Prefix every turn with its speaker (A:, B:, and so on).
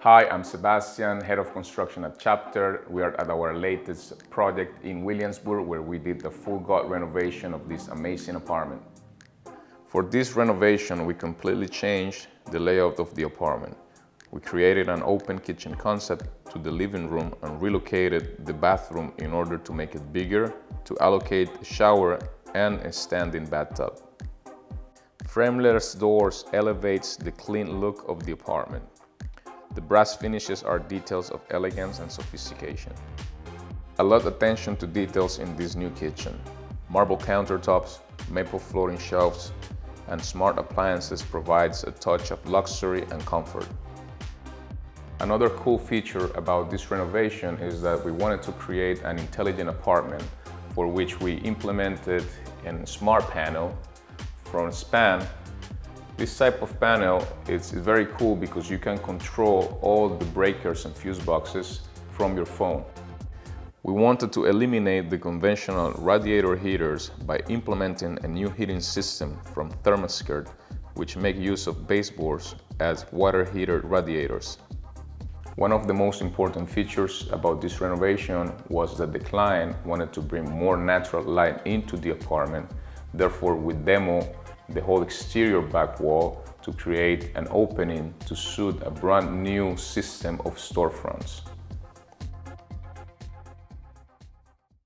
A: Hi, I'm Sebastian, Head of Construction at Chapter. We are at our latest project in Williamsburg where we did the full gut renovation of this amazing apartment. For this renovation, we completely changed the layout of the apartment. We created an open kitchen concept to the living room and relocated the bathroom in order to make it bigger, to allocate a shower and a standing bathtub. Frameless doors elevates the clean look of the apartment. The brass finishes are details of elegance and sophistication. A lot of attention to details in this new kitchen. Marble countertops, maple flooring shelves, and smart appliances provides a touch of luxury and comfort. Another cool feature about this renovation is that we wanted to create an intelligent apartment for which we implemented a smart panel from span. This type of panel is very cool because you can control all the breakers and fuse boxes from your phone. We wanted to eliminate the conventional radiator heaters by implementing a new heating system from thermostat, which make use of baseboards as water heater radiators. One of the most important features about this renovation was that the client wanted to bring more natural light into the apartment. Therefore, we demoed the whole exterior back wall to create an opening to suit a brand new system of storefronts.